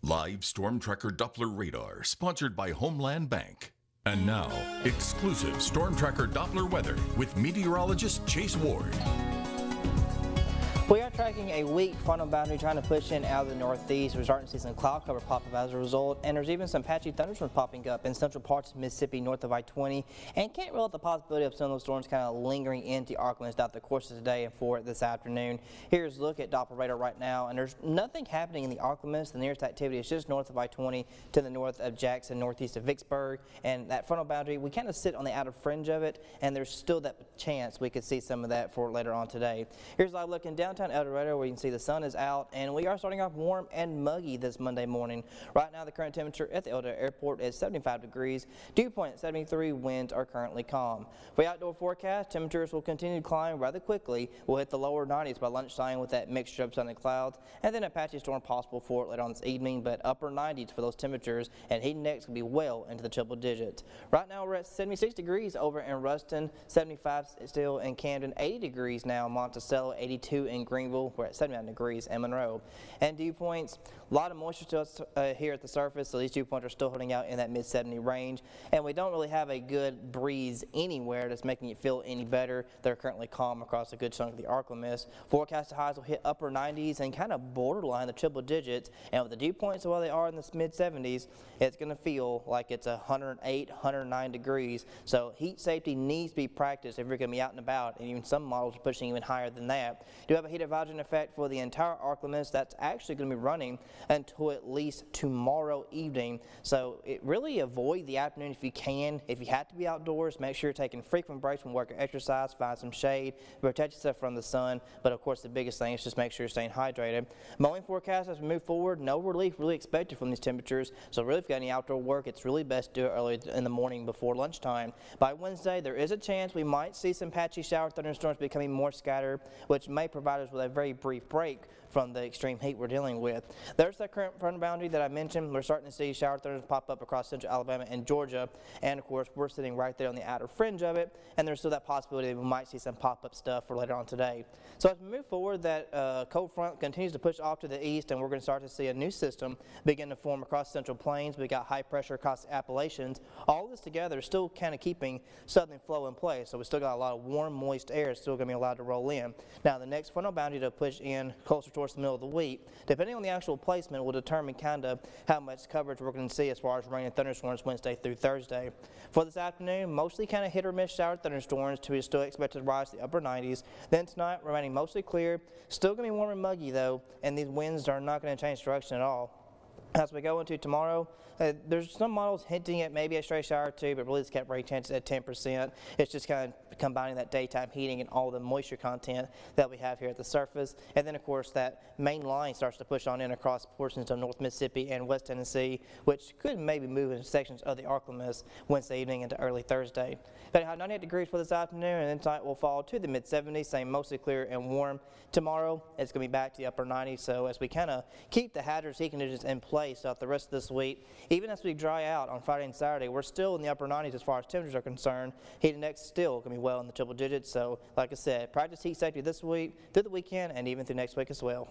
Live Storm Tracker Doppler radar, sponsored by Homeland Bank. And now, exclusive Storm Tracker Doppler weather with meteorologist Chase Ward. We are tracking a weak frontal boundary trying to push in out of the northeast. We're starting to see some cloud cover pop up as a result, and there's even some patchy thunderstorms popping up in central parts of Mississippi north of I-20, and can't rule out the possibility of some of those storms kind of lingering into ArkLaMiss throughout the course of today and for this afternoon. Here's a look at Doppler radar right now, and there's nothing happening in the ArkLaMiss. The nearest activity is just north of I-20 to the north of Jackson, northeast of Vicksburg, and that frontal boundary, we kind of sit on the outer fringe of it, and there's still that chance we could see some of that for later on today. Here's a live look in downtown El Dorado, where you can see the sun is out, and we are starting off warm and muggy this Monday morning. Right now, the current temperature at the El Dorado Airport is 75 degrees. Dew point at 73. Winds are currently calm. For the outdoor forecast, temperatures will continue to climb rather quickly. We'll hit the lower 90s by lunchtime with that mixture of sun and clouds, and then a patchy storm possible for it later on this evening, but upper 90s for those temperatures, and heat index will be well into the triple digits. Right now, we're at 76 degrees over in Ruston, 75 still in Camden, 80 degrees now in Monticello, 82 in Greenville. We're at 79 degrees in Monroe. And dew points, a lot of moisture still here at the surface, so these dew points are still holding out in that mid-70 range. And we don't really have a good breeze anywhere that's making it feel any better. They're currently calm across a good chunk of the ArkLaMiss. Forecasted highs will hit upper 90s and kind of borderline the triple digits. And with the dew points while they are in the mid-70s, it's going to feel like it's 108, 109 degrees. So heat safety needs to be practiced if you're going to be out and about, and even some models are pushing even higher than that. Do have a heat advisory in effect for the entire ArkLaMiss. That's actually going to be running until at least tomorrow evening. So really avoid the afternoon if you can. If you have to be outdoors, make sure you're taking frequent breaks from work or exercise. Find some shade, protect yourself from the sun. But of course, the biggest thing is just make sure you're staying hydrated. Mowing forecast as we move forward, no relief really expected from these temperatures. So really, if you've got any outdoor work, it's really best to do it early in the morning before lunchtime. By Wednesday, there is a chance we might see some patchy shower thunderstorms becoming more scattered, which may provide us with a very brief break from the extreme heat we're dealing with. There's that current front boundary that I mentioned. We're starting to see shower thunderstorms pop up across central Alabama and Georgia, and of course we're sitting right there on the outer fringe of it, and there's still that possibility that we might see some pop-up stuff for later on today. So as we move forward, that cold front continues to push off to the east, and we're going to start to see a new system begin to form across central plains. We got high pressure across the Appalachians. All this together is still kind of keeping southern flow in place, so we still got a lot of warm, moist air still going to be allowed to roll in. Now the next frontal boundary to push in closer towards the middle of the week, depending on the actual placement, will determine kind of how much coverage we're going to see as far as rain and thunderstorms Wednesday through Thursday. For this afternoon, mostly kind of hit or miss shower thunderstorms to be still expected to rise to the upper 90s. Then tonight, remaining mostly clear. Still going to be warm and muggy though, and these winds are not going to change direction at all. As we go into tomorrow, there's some models hinting at maybe a stray shower or two, but really it's kept rain chances at 10%. It's just kind of combining that daytime heating and all the moisture content that we have here at the surface. And then of course that main line starts to push on in across portions of North Mississippi and West Tennessee, which could maybe move into sections of the ArkLaMiss Wednesday evening into early Thursday. But 98 degrees for this afternoon, and then tonight will fall to the mid-70s, staying mostly clear and warm. Tomorrow it's going to be back to the upper 90s, so as we kind of keep the hazardous heat conditions in place throughout the rest of this week, even as we dry out on Friday and Saturday, we're still in the upper 90s as far as temperatures are concerned. Heat index still going to be well in the triple digits, so like I said, practice heat safety this week, through the weekend, and even through next week as well.